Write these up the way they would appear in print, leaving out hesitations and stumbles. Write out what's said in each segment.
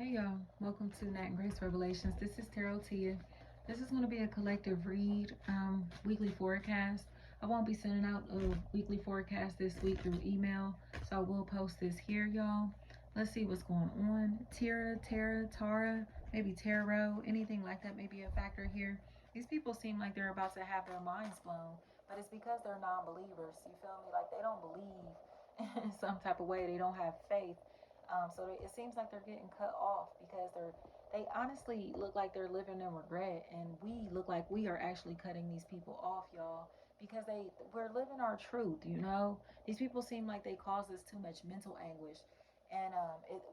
Hey y'all, welcome to Nat and Grace Revelations. This is Tarot Tia. This is going to be a collective read, weekly forecast. I won't be sending out a weekly forecast this week through email, so I will post this here, y'all. Let's see what's going on. Tara, maybe tarot, anything like that may be a factor here. These people seem like they're about to have their minds blown, but it's because they're non-believers. You feel me? Like they don't believe in some type of way. They don't have faith. It seems like they're getting cut off because they honestly look like they're living in regret, and we look like we are actually cutting these people off, y'all, because we're living our truth. These people seem like they cause us too much mental anguish, and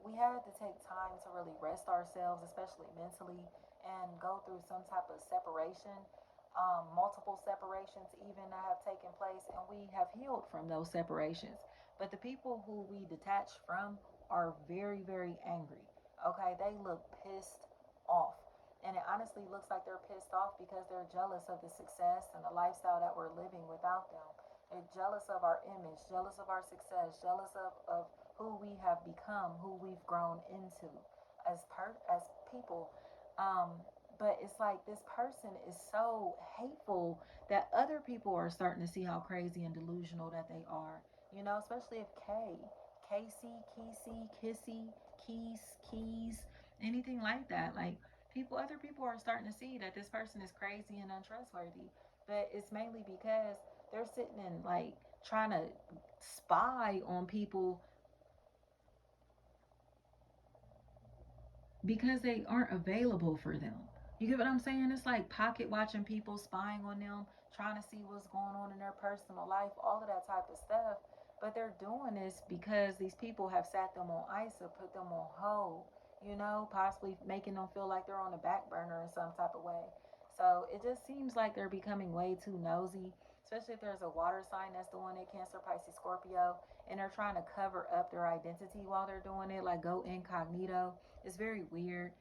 we had to take time to really rest ourselves, especially mentally, and go through some type of separation. Multiple separations even that have taken place, and we have healed from those separations. But the people who we detach from are very, very angry. Okay, they look pissed off. And it honestly looks like they're pissed off because they're jealous of the success and the lifestyle that we're living without them. They're jealous of our image, jealous of our success, jealous of who we have become, who we've grown into as people. But it's like this person is so hateful that other people are starting to see how crazy and delusional that they are. Especially if Casey, Kissy, Keys, anything like that. Like other people are starting to see that this person is crazy and untrustworthy. But it's mainly because they're sitting and like trying to spy on people because they aren't available for them. You get what I'm saying? It's like pocket watching people, spying on them, trying to see what's going on in their personal life, all of that type of stuff. But they're doing this because these people have sat them on ice or put them on hold, possibly making them feel like they're on the back burner in some type of way. So it just seems like they're becoming way too nosy, especially if there's a water sign that's doing it, Cancer, Pisces, Scorpio, and they're trying to cover up their identity while they're doing it, like go incognito. It's very weird.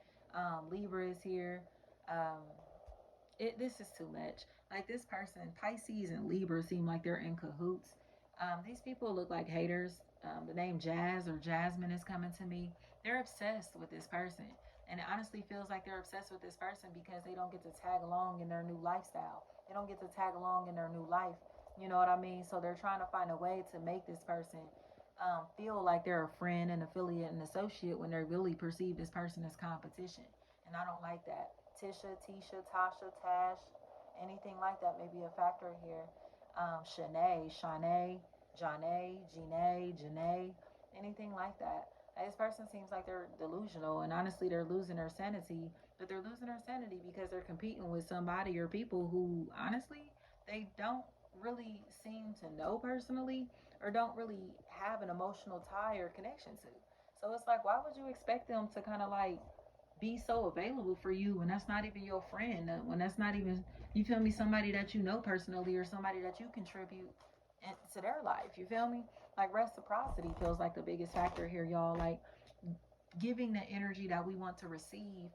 Libra is here. Um, this is too much. Like this person, Pisces and Libra seem like they're in cahoots. These people look like haters. The name Jazz or Jasmine is coming to me. They're obsessed with this person. And it honestly feels like they're obsessed with this person because they don't get to tag along in their new lifestyle. They don't get to tag along in their new life. You know what I mean? So they're trying to find a way to make this person feel like they're a friend, an affiliate, and associate when they really perceive this person as competition. And I don't like that. Tisha, Tasha, Tash, anything like that may be a factor here. Shanae, Janae, anything like that. This person seems like they're delusional, and honestly, they're losing their sanity. But they're losing their sanity because they're competing with somebody or people who, honestly, they don't really seem to know personally or don't really have an emotional tie or connection to. So it's like, why would you expect them to kind of like be so available for you when that's not even your friend, when that's not even, you feel me, somebody that you know personally or somebody that you contribute to their life? You feel me? Like reciprocity feels like the biggest factor here, y'all. Like giving the energy that we want to receive,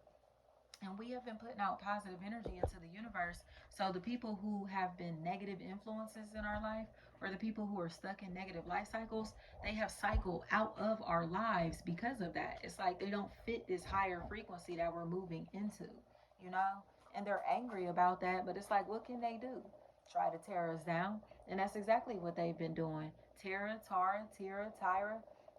and we have been putting out positive energy into the universe. So the people who have been negative influences in our life, or the people who are stuck in negative life cycles, they have cycled out of our lives because of that. It's like they don't fit this higher frequency that we're moving into, you know and they're angry about that. But it's like, what can they do? Try to tear us down. And that's exactly what they've been doing. Tyra,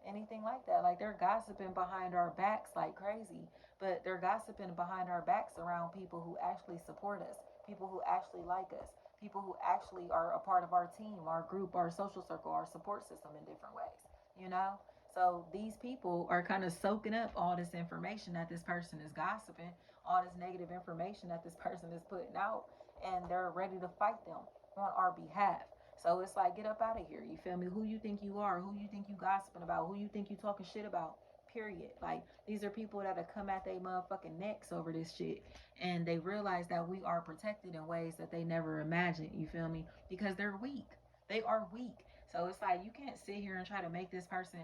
anything like that. Like they're gossiping behind our backs like crazy, but they're gossiping behind our backs around people who actually support us, people who actually like us, people who actually are a part of our team, our group, our social circle, our support system in different ways, you know? So these people are kind of soaking up all this information that this person is gossiping, all this negative information that this person is putting out, and they're ready to fight them on our behalf. So it's like, get up out of here. You feel me? Who you think you are? Who you think you gossiping about? Who you think you talking shit about? Period. Like these are people that have come at their motherfucking necks over this shit, and they realize that we are protected in ways that they never imagined. You feel me? Because they're weak. They are weak. So it's like you can't sit here and try to make this person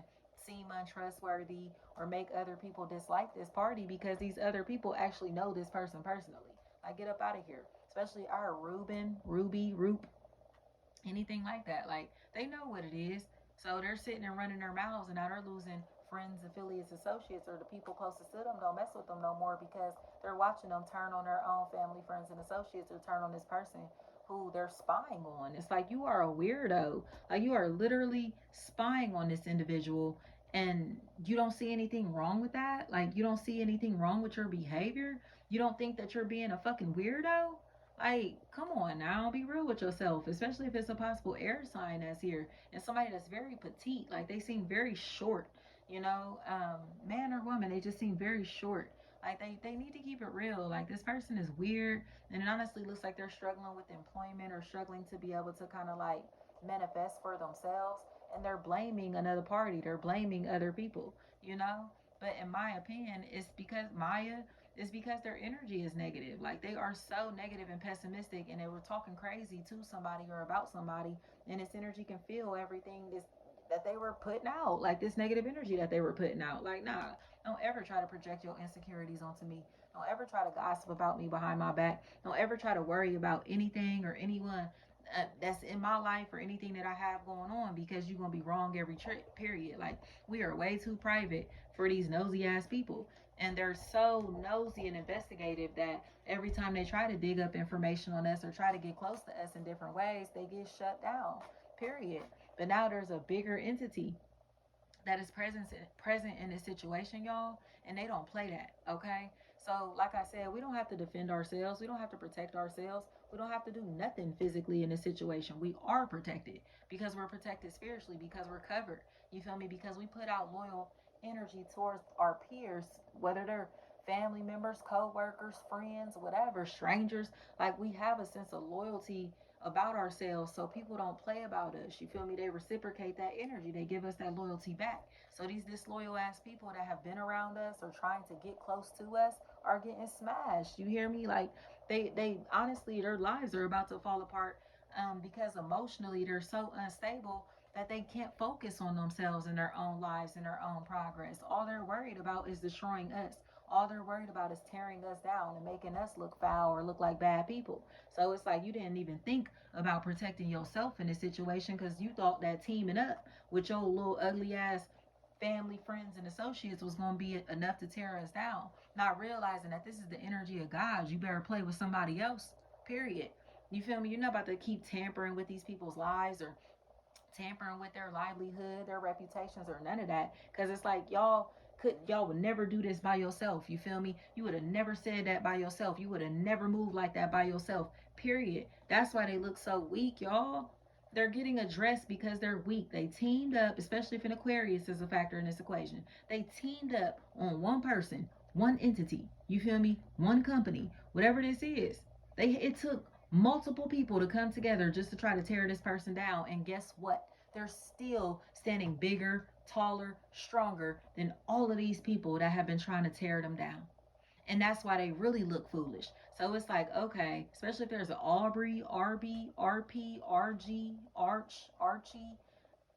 seem untrustworthy or make other people dislike this party because these other people actually know this person personally. Like get up out of here. Especially our Ruby, Roop, anything like that. Like they know what it is. So they're sitting and running their mouths, and now they're losing friends, affiliates, associates, or the people closest to them don't mess with them no more because they're watching them turn on their own family, friends, and associates, or turn on this person who they're spying on. It's like you are a weirdo. Like you are literally spying on this individual, and you don't see anything wrong with that. Like you don't see anything wrong with your behavior. You don't think that you're being a fucking weirdo. Like, come on now, be real with yourself, especially if it's a possible air sign that's here and somebody that's very petite. Like, they seem very short, you know, man or woman, they just seem very short. Like, they need to keep it real. Like, this person is weird, and it honestly looks like they're struggling with employment or struggling to be able to kind of like manifest for themselves, and they're blaming another party, they're blaming other people, you know. But in my opinion, it's because Maya, it's because their energy is negative. Like they are so negative and pessimistic, and they were talking crazy to somebody or about somebody, and this energy can feel everything this that they were putting out, like this negative energy that they were putting out. Like, nah, don't ever try to project your insecurities onto me. Don't ever try to gossip about me behind my back. Don't ever try to worry about anything or anyone that's in my life or anything that I have going on, because you're gonna be wrong every trip. Period. Like we are way too private for these nosy ass people, and they're so nosy and investigative that every time they try to dig up information on us or try to get close to us in different ways, they get shut down. Period. But now there's a bigger entity that is present in this situation, y'all, and they don't play that, okay? So, like I said, we don't have to defend ourselves. We don't have to protect ourselves. We don't have to do nothing physically in this situation. We are protected because we're protected spiritually, because we're covered. You feel me? Because we put out loyal energy towards our peers, whether they're family members, co-workers, friends, whatever, strangers. Like we have a sense of loyalty about ourselves, so people don't play about us. You feel me? They reciprocate that energy, they give us that loyalty back. So these disloyal ass people that have been around us or trying to get close to us are getting smashed. You hear me? Like they honestly, their lives are about to fall apart, because emotionally they're so unstable that they can't focus on themselves and their own lives and their own progress. All they're worried about is destroying us. All they're worried about is tearing us down and making us look foul or look like bad people. So it's like you didn't even think about protecting yourself in this situation because you thought that teaming up with your little ugly ass family, friends, and associates was going to be enough to tear us down. Not realizing that this is the energy of God. You better play with somebody else, period. You feel me? You're not about to keep tampering with these people's lives or tampering with their livelihood, their reputations, or none of that. Because it's like y'all would never do this by yourself. You feel me? You would have never said that by yourself. You would have never moved like that by yourself. Period. That's why they look so weak, y'all. They're getting addressed because they're weak. They teamed up, especially if an Aquarius is a factor in this equation. They teamed up on one person, one entity. You feel me? One company, whatever this is. It took multiple people to come together just to try to tear this person down. And guess what? They're still standing bigger, taller, stronger than all of these people that have been trying to tear them down. And that's why they really look foolish. So it's like, okay, especially if there's an Aubrey, RB, RP, RG, Archie,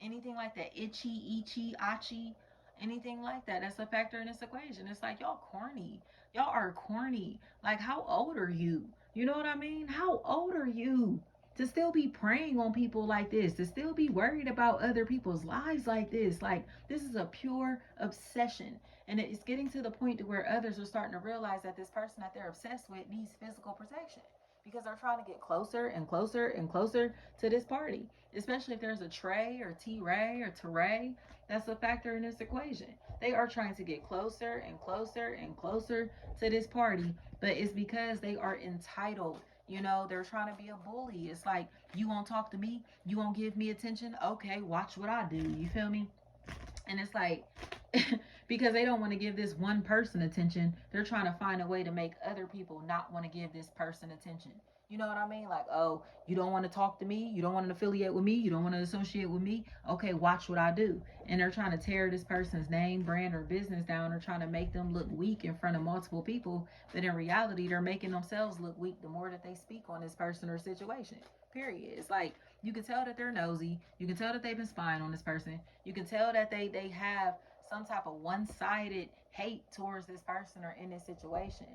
anything like that, Itchy, Ichi, Achi, anything like that. That's a factor in this equation. It's like y'all corny. Y'all are corny. Like, how old are you? You know what I mean? How old are you? To still be preying on people like this, to still be worried about other people's lives like this. Like, this is a pure obsession. And it's getting to the point to where others are starting to realize that this person that they're obsessed with needs physical protection because they're trying to get closer and closer and closer to this party. Especially if there's a Trey or T-Ray or Teray, that's a factor in this equation. They are trying to get closer and closer and closer to this party, but it's because they are entitled. You know, they're trying to be a bully. It's like, you won't talk to me, you won't give me attention. Okay, watch what I do. You feel me? And it's like, because they don't want to give this one person attention, they're trying to find a way to make other people not want to give this person attention. You know what I mean? Like, oh, you don't want to talk to me, you don't want to affiliate with me, you don't want to associate with me. Okay, watch what I do. And they're trying to tear this person's name, brand, or business down. They're trying to make them look weak in front of multiple people. But in reality, they're making themselves look weak the more that they speak on this person or situation. Period. It's like, you can tell that they're nosy. You can tell that they've been spying on this person. You can tell that they have some type of one-sided hate towards this person or in this situation,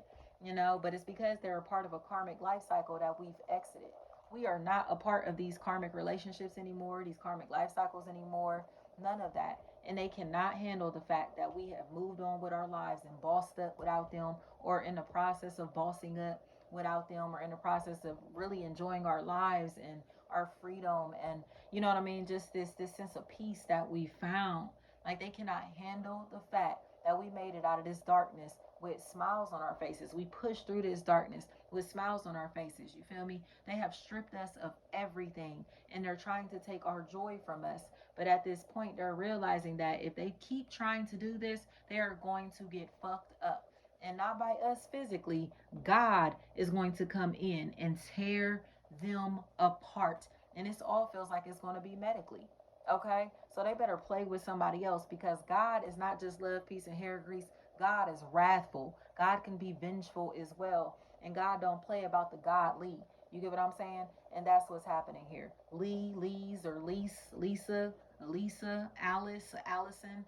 you know, but it's because they're a part of a karmic life cycle that we've exited. We are not a part of these karmic relationships anymore, these karmic life cycles anymore, none of that. and they cannot handle the fact that we have moved on with our lives and bossed up without them, or in the process of bossing up without them, or in the process of really enjoying our lives and our freedom, and you know what I mean, just this sense of peace that we found. Like, they cannot handle the fact that we made it out of this darkness with smiles on our faces. We pushed through this darkness with smiles on our faces. You feel me? They have stripped us of everything, and they're trying to take our joy from us. But at this point, they're realizing that if they keep trying to do this, they are going to get fucked up. And not by us physically, God is going to come in and tear them apart. And this all feels like it's going to be medically. Okay? So they better play with somebody else, because God is not just love, peace, and hair grease. God is wrathful. God can be vengeful as well. And God don't play about the godly. You get what I'm saying? And that's what's happening here. Lee's, or Lisa, Elisa, Alice, Allison,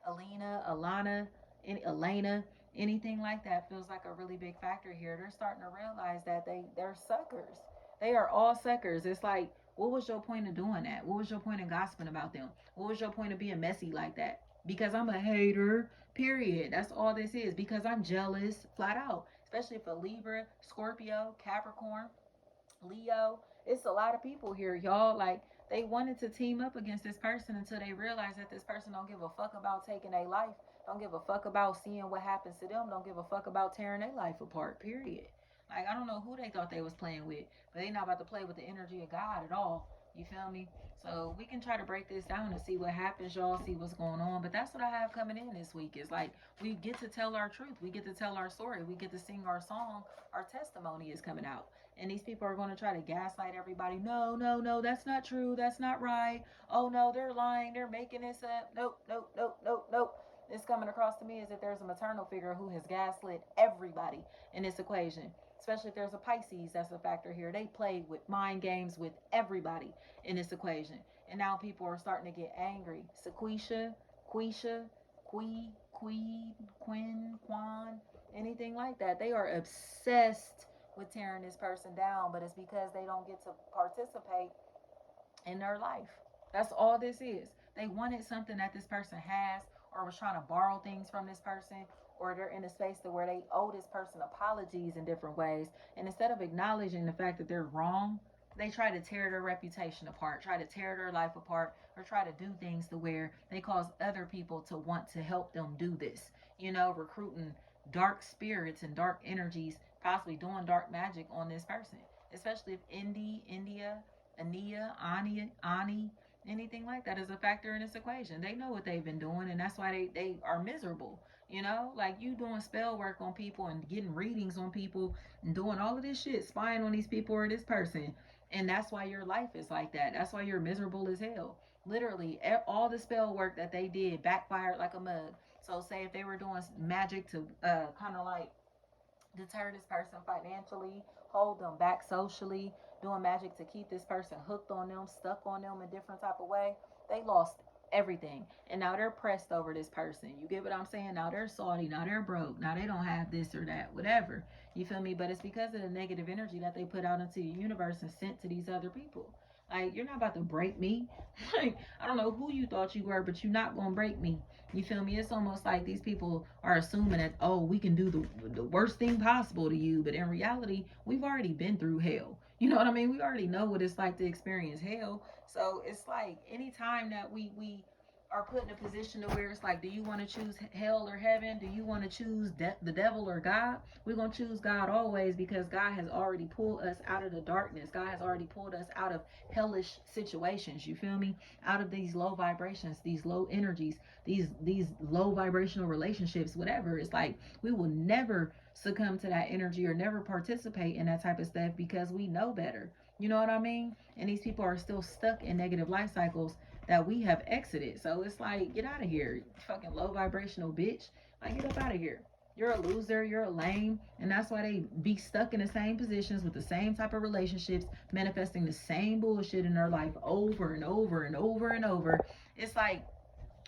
Alina, Alana, Elena, anything like that feels like a really big factor here. They're starting to realize that they're suckers. They are all suckers. It's like, what was your point of doing that? What was your point of gossiping about them? What was your point of being messy like that? Because I'm a hater, period. That's all this is. Because I'm jealous, flat out. Especially for Libra, Scorpio, Capricorn, Leo. It's a lot of people here, y'all. Like, they wanted to team up against this person until they realized that this person don't give a fuck about taking their life, don't give a fuck about seeing what happens to them, don't give a fuck about tearing their life apart, period. Like, I don't know who they thought they was playing with, but they not about to play with the energy of God at all. You feel me? So we can try to break this down and see what happens, y'all, see what's going on. But that's what I have coming in this week. Is like, we get to tell our truth, we get to tell our story, we get to sing our song, our testimony is coming out. And these people are going to try to gaslight everybody. No, no, no, that's not true. That's not right. Oh, no, they're lying. They're making this up. Nope, nope, nope, nope, nope. It's coming across to me as if there's a maternal figure who has gaslit everybody in this equation. Especially if there's a Pisces, that's a factor here. They play with mind games with everybody in this equation. And now people are starting to get angry. Sequisha, Quisha, Quinn, Quan, anything like that. They are obsessed with tearing this person down, but it's because they don't get to participate in their life. That's all this is. They wanted something that this person has, or was trying to borrow things from this person, or they're in a space to where they owe this person apologies in different ways. And instead of acknowledging the fact that they're wrong, they try to tear their reputation apart, try to tear their life apart, or try to do things to where they cause other people to want to help them do this. You know, recruiting dark spirits and dark energies, possibly doing dark magic on this person. Especially if India, Ania, Ani, anything like that is a factor in this equation. They know what they've been doing, and that's why they are miserable. You know, like, you doing spell work on people and getting readings on people and doing all of this shit, spying on these people or this person. And that's why your life is like that. That's why you're miserable as hell. Literally, all the spell work that they did backfired like a mug. So, say if they were doing magic to kind of like deter this person financially, hold them back socially, doing magic to keep this person hooked on them, stuck on them in different type of way, they lost everything. And now they're pressed over this person. You get what I'm saying? Now they're salty, now they're broke, now they don't have this or that, whatever. You feel me? But it's because of the negative energy that they put out into the universe and sent to these other people. Like, you're not about to break me. Like, I don't know who you thought you were, but you're not gonna break me. You feel me? It's almost like these people are assuming that, oh, we can do the worst thing possible to you. But in reality, we've already been through hell. You know what I mean? We already know what it's like to experience hell. So it's like, anytime that we are put in a position to where it's like, do you want to choose hell or heaven? Do you want to choose the devil or God? We're going to choose God always, because God has already pulled us out of the darkness. God has already pulled us out of hellish situations. You feel me? Out of these low vibrations, these low energies, these low vibrational relationships, whatever. It's like, we will never succumb to that energy or never participate in that type of stuff, because we know better. You know what I mean? And these people are still stuck in negative life cycles that we have exited. So it's like, get out of here, you fucking low vibrational bitch. Like, get up out of here. You're a loser, you're a lame. And that's why they be stuck in the same positions with the same type of relationships, manifesting the same bullshit in their life over and over and over and over. It's like,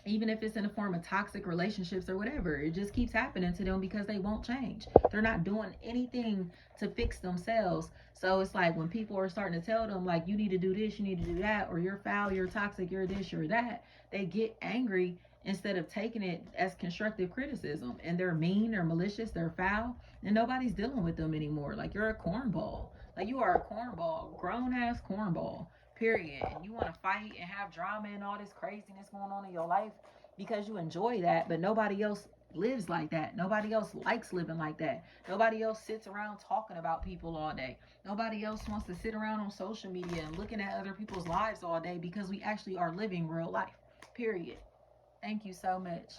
even if it's in the form of toxic relationships or whatever, it just keeps happening to them because they won't change. They're not doing anything to fix themselves. So it's like, when people are starting to tell them, like, you need to do this, you need to do that, or you're foul, you're toxic, you're this, you're that, they get angry instead of taking it as constructive criticism. And they're mean, they're malicious, they're foul, and nobody's dealing with them anymore. Like, you're a cornball. Like, you are a cornball, grown ass cornball, period. And you want to fight and have drama and all this craziness going on in your life because you enjoy that, but nobody else lives like that. Nobody else likes living like that. Nobody else sits around talking about people all day. Nobody else wants to sit around on social media and looking at other people's lives all day, because we actually are living real life. Period. Thank you so much.